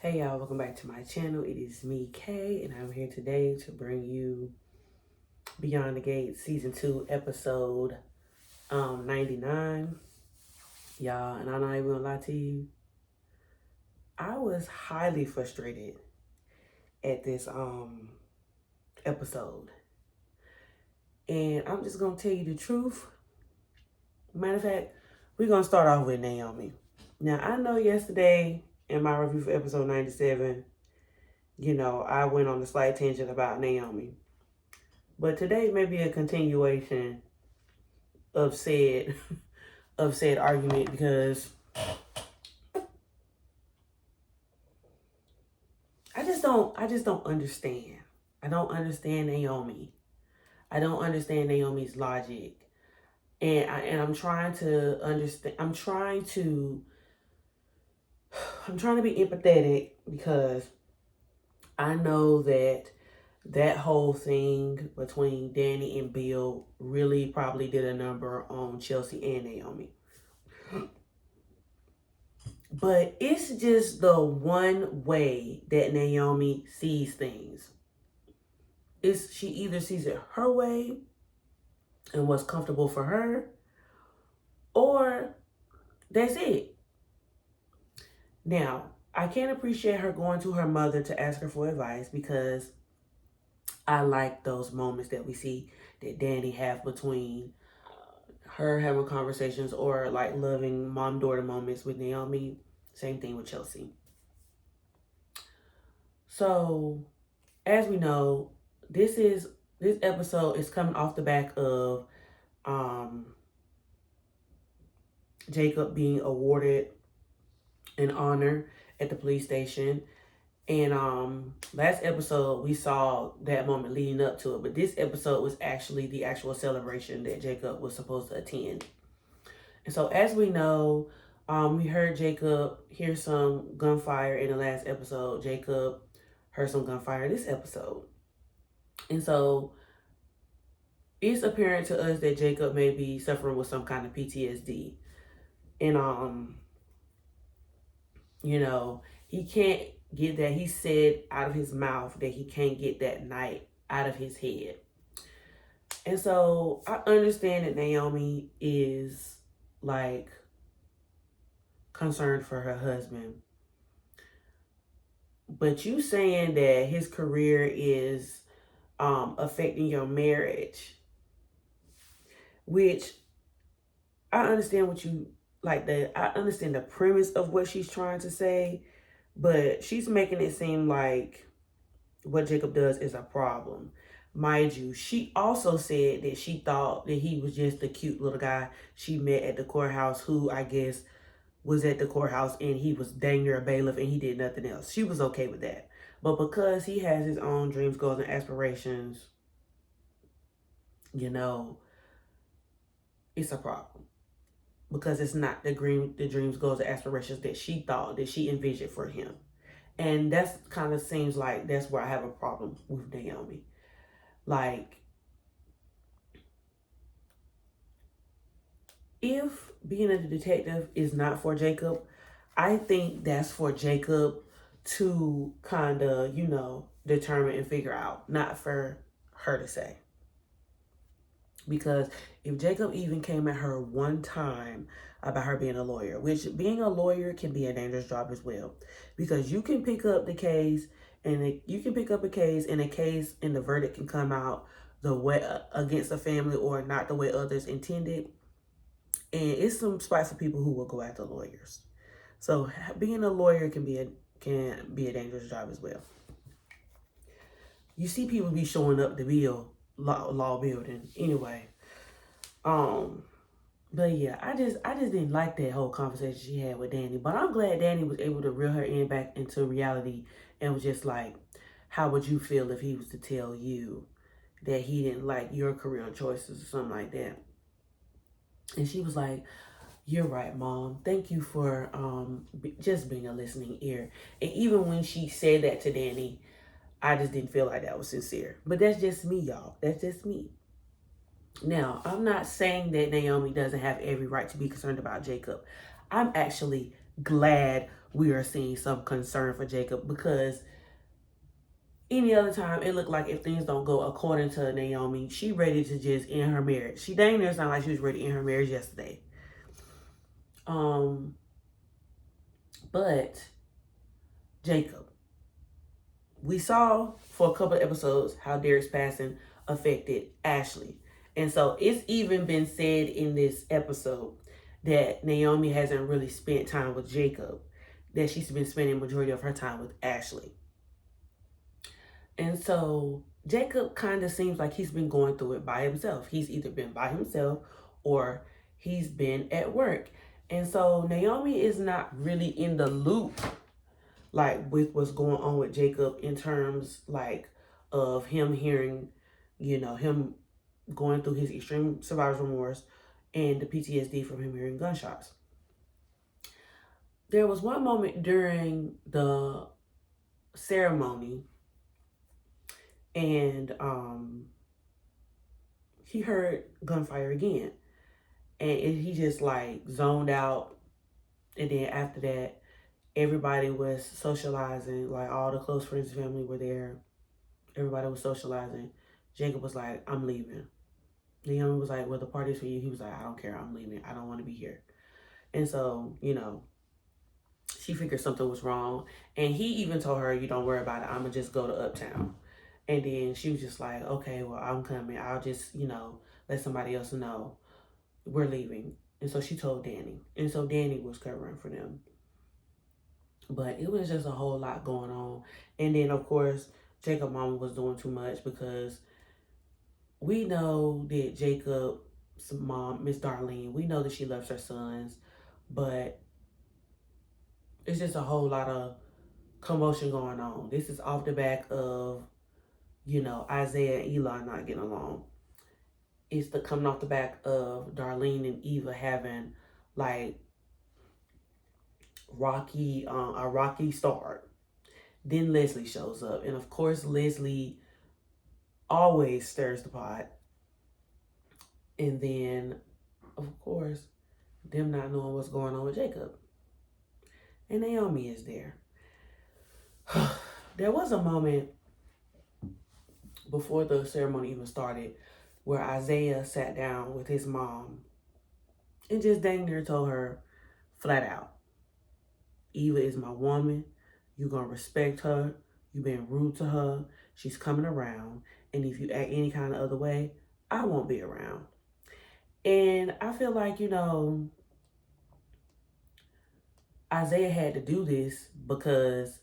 Hey y'all, welcome back to my channel. It is me, Kay, and I'm here today to bring you Beyond the Gate Season 2, Episode 99. Y'all, and I'm not even gonna lie to you, I was highly frustrated at this episode. And I'm just gonna tell you the truth. Matter of fact, we're gonna start off with Naomi. Now, I know yesterday in my review for episode 97, I went on a slight tangent about Naomi. But today may be a continuation of said argument because I just don't understand. I don't understand Naomi. I don't understand Naomi's logic. And I'm trying to understand. I'm trying to be empathetic because I know that whole thing between Danny and Bill really probably did a number on Chelsea and Naomi. But it's just the one way that Naomi sees things. She either sees it her way and what's comfortable for her, or that's it. Now, I can appreciate her going to her mother to ask her for advice because I like those moments that we see that Danny have between her having conversations or like loving mom-daughter moments with Naomi. Same thing with Chelsea. So, as we know, this episode is coming off the back of Jacob being awarded an honor at the police station. And last episode we saw that moment leading up to it, but this episode was actually the actual celebration that Jacob was supposed to attend. And so as we know, we heard Jacob hear some gunfire in the last episode. Jacob heard some gunfire this episode. And so it's apparent to us that Jacob may be suffering with some kind of PTSD. And he can't get that. He said out of his mouth that he can't get that night out of his head. And so I understand that Naomi is like concerned for her husband. But you saying that his career is affecting your marriage, which I understand what you like I understand the premise of what she's trying to say, but she's making it seem like what Jacob does is a problem. Mind you, she also said that she thought that he was just the cute little guy she met at the courthouse who I guess was at the courthouse and he was dang near a bailiff and he did nothing else. She was okay with that. But because he has his own dreams, goals, and aspirations, it's a problem. Because it's not the dreams, goals, and aspirations that she thought, that she envisioned for him. And that's kind of seems like that's where I have a problem with Naomi. Like, if being a detective is not for Jacob, I think that's for Jacob to kind of, determine and figure out, not for her to say. Because if Jacob even came at her one time about her being a lawyer, which being a lawyer can be a dangerous job as well, because you can pick up the case and a case and the verdict can come out the way against the family or not the way others intended. And it's some spiteful people who will go after lawyers. So being a lawyer can be a dangerous job as well. You see people be showing up to build law building anyway. But yeah, I just didn't like that whole conversation she had with Danny. But I'm glad Danny was able to reel her in back into reality and was just like, how would you feel if he was to tell you that he didn't like your career choices or something like that? And she was like, you're right, Mom. Thank you for just being a listening ear. And even when she said that to Danny, I just didn't feel like that was sincere. But that's just me, y'all. That's just me. Now, I'm not saying that Naomi doesn't have every right to be concerned about Jacob. I'm actually glad we are seeing some concern for Jacob, because any other time it looked like if things don't go according to Naomi, she ready to just end her marriage. She dang near sound like she was ready to end her marriage yesterday. But Jacob, we saw for a couple of episodes how Derek's passing affected Ashley. And so it's even been said in this episode that Naomi hasn't really spent time with Jacob, that she's been spending the majority of her time with Ashley. And so Jacob kind of seems like he's been going through it by himself. He's either been by himself or he's been at work. And so Naomi is not really in the loop, like, with what's going on with Jacob in terms, like, of him hearing, him going through his extreme survivor's remorse and the PTSD from him hearing gunshots. There was one moment during the ceremony, and he heard gunfire again, and he just like zoned out. And then after that, everybody was socializing, like all the close friends and family were there. Everybody was socializing. Jacob was like, I'm leaving. Naomi was like, well, the party's for you. He was like, I don't care, I'm leaving. I don't want to be here. And so, she figured something was wrong. And he even told her, you don't worry about it, I'm going to just go to Uptown. And then she was just like, okay, well, I'm coming. I'll just, let somebody else know we're leaving. And so she told Danny. And so Danny was covering for them. But it was just a whole lot going on. And then, of course, Jacob's mama was doing too much, because we know that Jacob's mom, Miss Darlene, we know that she loves her sons. But it's just a whole lot of commotion going on. This is off the back of, Isaiah and Elon not getting along. It's coming off the back of Darlene and Eva having like a rocky start. Then Leslie shows up, and of course Leslie always stirs the pot. And then, of course, them not knowing what's going on with Jacob. And Naomi is there. There was a moment before the ceremony even started where Isaiah sat down with his mom and just dang near told her flat out, Eva is my woman. You're going to respect her. You've been rude to her. She's coming around. And if you act any kind of other way, I won't be around. And I feel like, Isaiah had to do this because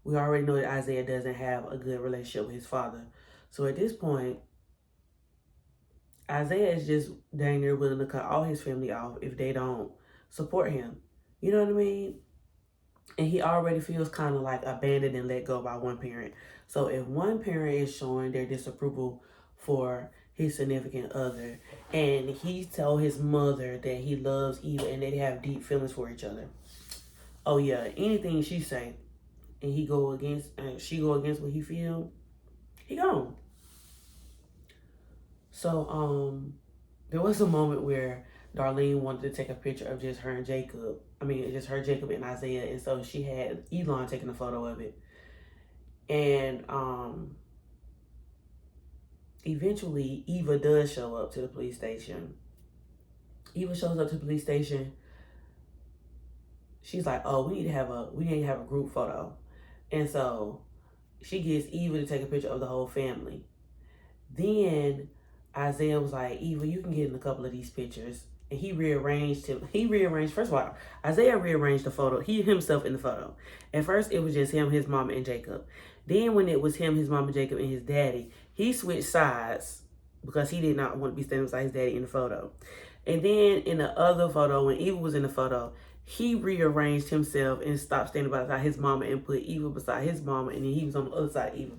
we already know that Isaiah doesn't have a good relationship with his father. So at this point, Isaiah is just dang near willing to cut all his family off if they don't support him. You know what I mean? And he already feels kind of like abandoned and let go by one parent. So if one parent is showing their disapproval for his significant other, and he told his mother that he loves Eva and they have deep feelings for each other, oh yeah, anything she say, and she go against what he feel, he gone. So there was a moment where Darlene wanted to take a picture of just her and Jacob. Just her, Jacob, and Isaiah. And so she had Elon taking a photo of it. And eventually, Eva does show up to the police station. Eva shows up to the police station. She's like, oh, we need to have a group photo. And so she gets Eva to take a picture of the whole family. Then Isaiah was like, Eva, you can get in a couple of these pictures. And he rearranged, first of all, Isaiah rearranged the photo, he himself in the photo. At first, it was just him, his mama, and Jacob. Then when it was him, his mama, Jacob, and his daddy, he switched sides because he did not want to be standing beside his daddy in the photo. And then in the other photo, when Eva was in the photo, he rearranged himself and stopped standing beside his mama and put Eva beside his mama, and then he was on the other side of Eva.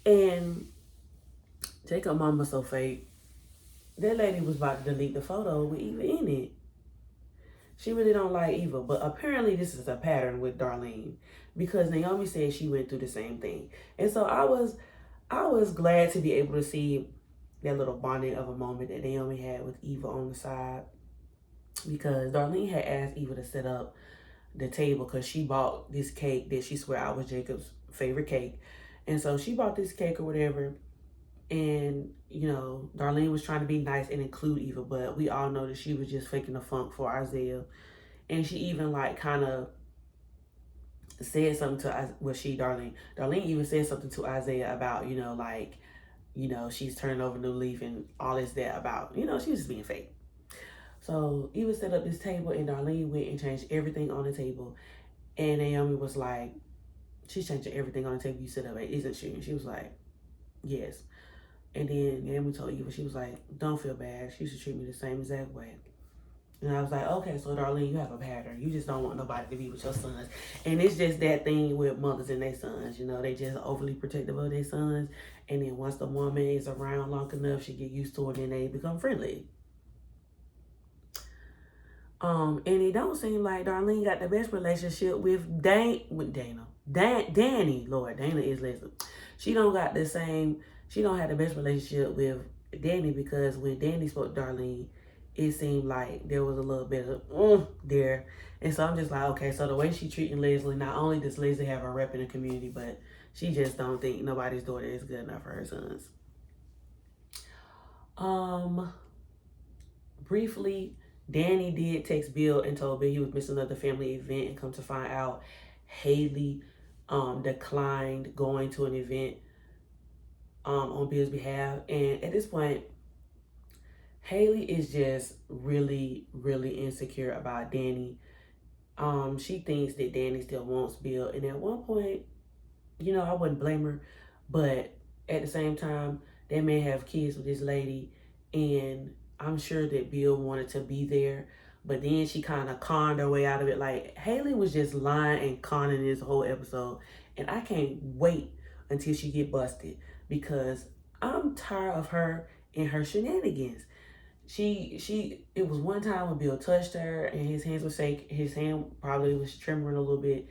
And Jacob's mama so fake. That lady was about to delete the photo with Eva in it. She really don't like Eva, but apparently this is a pattern with Darlene because Naomi said she went through the same thing. And so I was glad to be able to see that little bonding of a moment that Naomi had with Eva on the side, because Darlene had asked Eva to set up the table because she bought this cake that she swear out was Jacob's favorite cake. And so she bought this cake or whatever. And, you know, Darlene was trying to be nice and include Eva, but we all know that she was just faking the funk for Isaiah. And she even like kind of said something to, well, Darlene even said something to Isaiah about, you know, like, you know, she's turning over a new leaf and all this that about, you know, she was just being fake. So Eva set up this table and Darlene went and changed everything on the table. And Naomi was like, she's changing everything on the table you set up, isn't she? And she was like, yes. And then Naomi told Eva, she was like, don't feel bad. She should treat me the same exact way. And I was like, okay, so Darlene, you have a pattern. You just don't want nobody to be with your sons. And it's just that thing with mothers and their sons. You know, they just overly protective of their sons. And then once the woman is around long enough, she get used to it and they become friendly. And it don't seem like Darlene got the best relationship with Danny. Lord, Dana is Leslie. She don't have the best relationship with Danny because when Danny spoke to Darlene, it seemed like there was a little bit of there. And so I'm just like, okay, so the way she treating Leslie, not only does Leslie have a rep in the community, but she just don't think nobody's daughter is good enough for her sons. Briefly, Danny did text Bill and told Bill he was missing another family event, and come to find out, Haley declined going to an event on Bill's behalf. And at this point, Haley is just really, really insecure about Danny. She thinks that Danny still wants Bill. And at one point, you know, I wouldn't blame her. But at the same time, they may have kids with this lady. And I'm sure that Bill wanted to be there. But then she kind of conned her way out of it. Like, Haley was just lying and conning this whole episode. And I can't wait until she get busted. Because I'm tired of her and her shenanigans. It was one time when Bill touched her and his hands were shaking. His hand probably was trembling a little bit,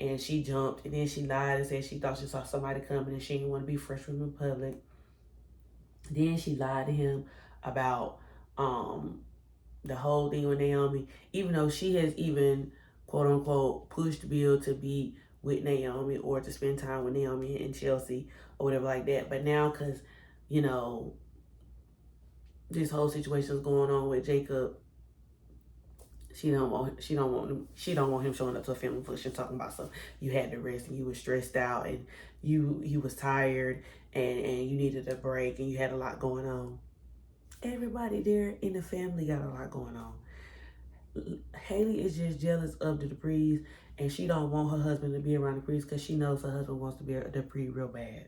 and she jumped. And then she lied and said she thought she saw somebody coming and she didn't want to be fresh from the public. Then she lied to him about the whole thing with Naomi, even though she has even quote unquote pushed Bill to be with Naomi or to spend time with Naomi and Chelsea or whatever like that. But now, because, you know, this whole situation is going on with Jacob, she don't want him showing up to a family function talking about stuff. You had to rest and you were stressed out and you was tired and you needed a break and you had a lot going on. Everybody there in the family got a lot going on. Haley is just jealous of the Duprees, and she don't want her husband to be around the Duprees because she knows her husband wants to be a Dupree real bad.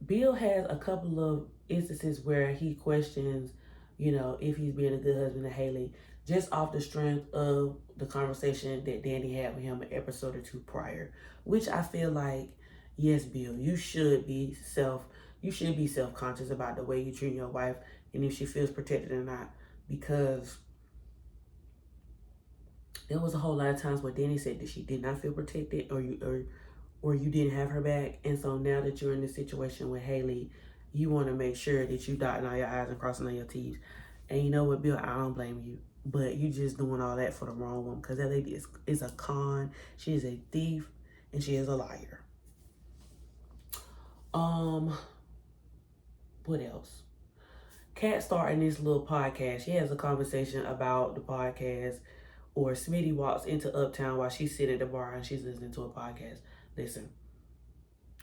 Bill has a couple of instances where he questions, you know, if he's being a good husband to Haley, just off the strength of the conversation that Danny had with him an episode or two prior, which I feel like, yes, Bill, you should be self-conscious about the way you treat your wife and if she feels protected or not, because there was a whole lot of times where Danny said that she did not feel protected or you didn't have her back. And so now that you're in this situation with Haley, you want to make sure that you dotting all your I's and crossing all your T's. And you know what, Bill, I don't blame you. But you just doing all that for the wrong one, because that lady is a con. She is a thief and she is a liar. What else? Kat starting this little podcast. She has a conversation about the podcast, or Smitty walks into Uptown while she's sitting at the bar and she's listening to a podcast. Listen,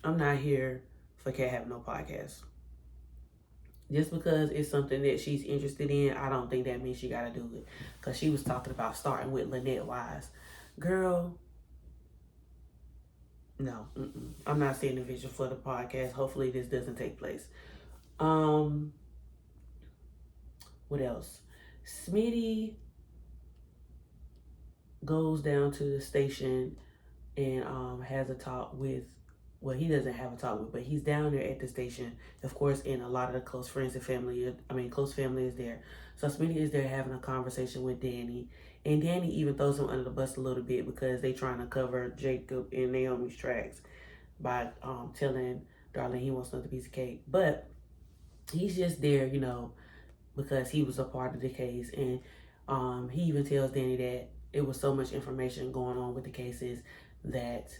I'm not here for Kat having no podcast. Just because it's something that she's interested in, I don't think that means she got to do it. Because she was talking about starting with Lynette Wise. Girl, no. I'm not seeing the vision for the podcast. Hopefully this doesn't take place. What else? Smitty goes down to the station and has a talk with, well, he doesn't have a talk with, but he's down there at the station, of course, and a lot of the close friends and family, close family is there. So Smitty is there having a conversation with Danny, and Danny even throws him under the bus a little bit because they trying to cover Jacob and Naomi's tracks by telling Darlene he wants another piece of cake. But he's just there, you know, because he was a part of the case. And he even tells Danny that it was so much information going on with the cases that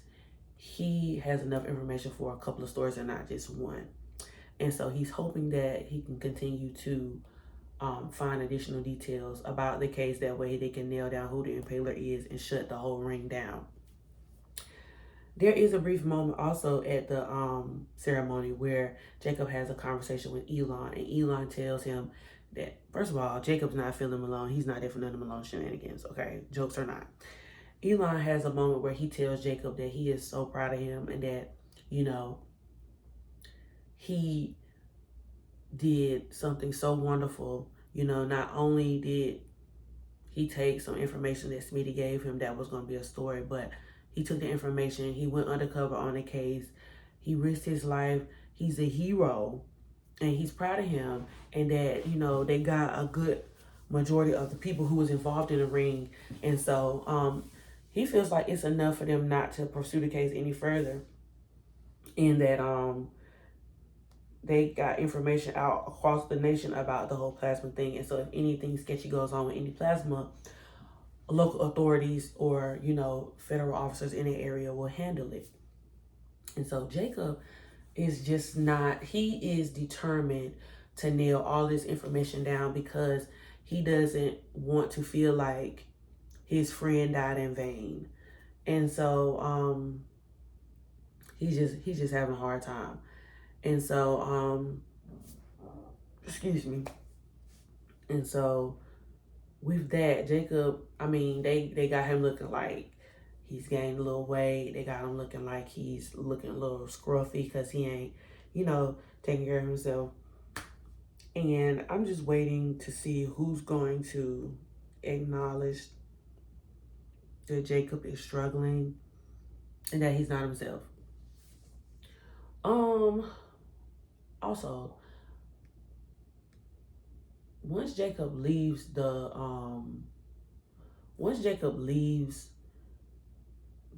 he has enough information for a couple of stories and not just one. And so he's hoping that he can continue to find additional details about the case. That way they can nail down who the impaler is and shut the whole ring down. There is a brief moment also at the ceremony where Jacob has a conversation with Elon, and Elon tells him that, first of all, Jacob's not feeling Malone. He's not there for none of Malone's shenanigans, okay? Jokes or not. Elon has a moment where he tells Jacob that he is so proud of him and that, you know, he did something so wonderful. You know, not only did he take some information that Smitty gave him that was going to be a story, but he took the information, he went undercover on the case, he risked his life, he's a hero, and he's proud of him, and that, you know, they got a good majority of the people who was involved in the ring. And so he feels like it's enough for them not to pursue the case any further, and that they got information out across the nation about the whole plasma thing. And so if anything sketchy goes on with any plasma, local authorities or, you know, federal officers in the area will handle it. And so Jacob is just not, he is determined to nail all this information down because he doesn't want to feel like his friend died in vain. And so he's just having a hard time. And so excuse me. And so with that, Jacob, I mean, they got him looking like he's gained a little weight. They got him looking like he's looking a little scruffy because he ain't, you know, taking care of himself. And I'm just waiting to see who's going to acknowledge that Jacob is struggling and that he's not himself. Also, once Jacob leaves the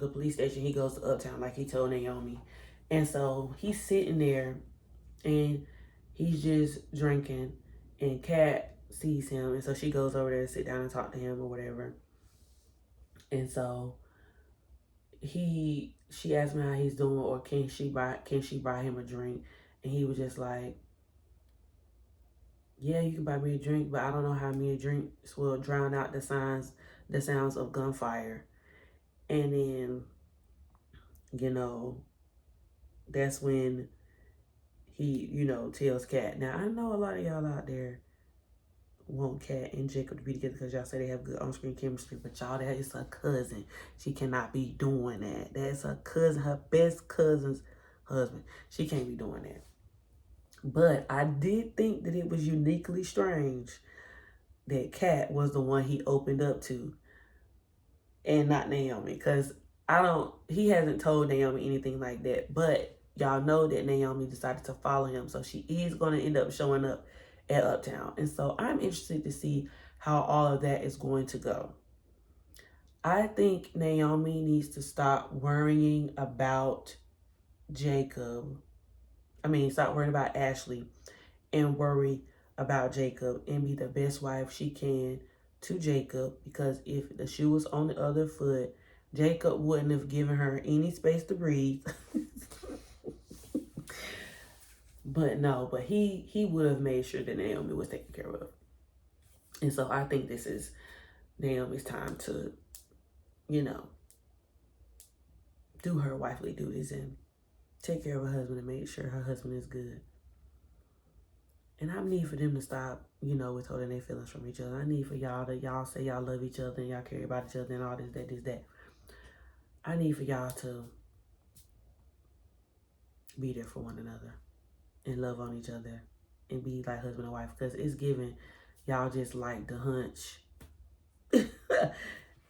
police station, he goes to Uptown like he told Naomi. And so he's sitting there and he's just drinking, and Kat sees him, and so she goes over there to sit down and talk to him or whatever. And so she asked me how he's doing, or can she buy him a drink? And he was just like, yeah, you can buy me a drink, but I don't know how many drinks will drown out the sounds of gunfire. And then, you know, that's when he, you know, tells Kat. Now, I know a lot of y'all out there want Kat and Jacob to be together because y'all say they have good on-screen chemistry, but y'all, that is her cousin. She cannot be doing that. That's her cousin, her best cousin's husband. She can't be doing that. But I did think that it was uniquely strange that Kat was the one he opened up to and not Naomi, because he hasn't told Naomi anything like that, but y'all know that Naomi decided to follow him, so she is going to end up showing up at Uptown. And so I'm interested to see how all of that is going to go. I think Naomi needs to stop worrying about stop worrying about Ashley and worry about Jacob and be the best wife she can to Jacob, because if the shoe was on the other foot, Jacob wouldn't have given her any space to breathe. But he would have made sure that Naomi was taken care of. And so I think this is Naomi's time to, you know, do her wifely duties and take care of her husband and make sure her husband is good. And I need for them to stop, you know, withholding their feelings from each other. I need for y'all say y'all love each other and y'all care about each other and all this, that. I need for y'all to be there for one another and love on each other and be like husband and wife, because it's giving y'all just like the hunch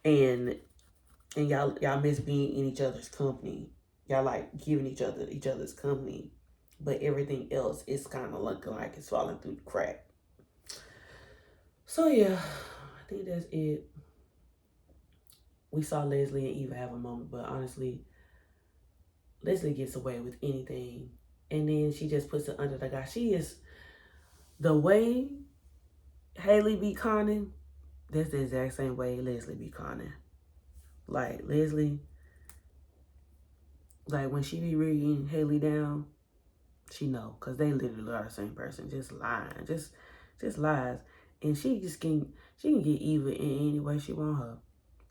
and y'all miss being in each other's company. Y'all like giving each other's company, but everything else is kind of looking like it's falling through the crack. So yeah, I think that's it. We saw Leslie and Eva have a moment, but honestly, Leslie gets away with anything, and then she just puts it under the guy. She is, the way Haley be conning, that's the exact same way Leslie be conning. Like, Leslie, like, when she be rigging Haley down, she know, because they literally are the same person, just lying, just lies. And she can get Eva in any way she want her.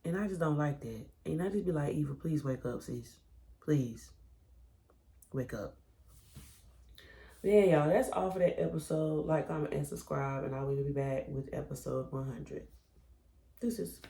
And I just don't like that. And I just be like, Eva, please wake up, sis. Please. Wake up. But yeah, y'all, that's all for that episode. Like, comment, and subscribe, and I will be back with episode 100. Deuces.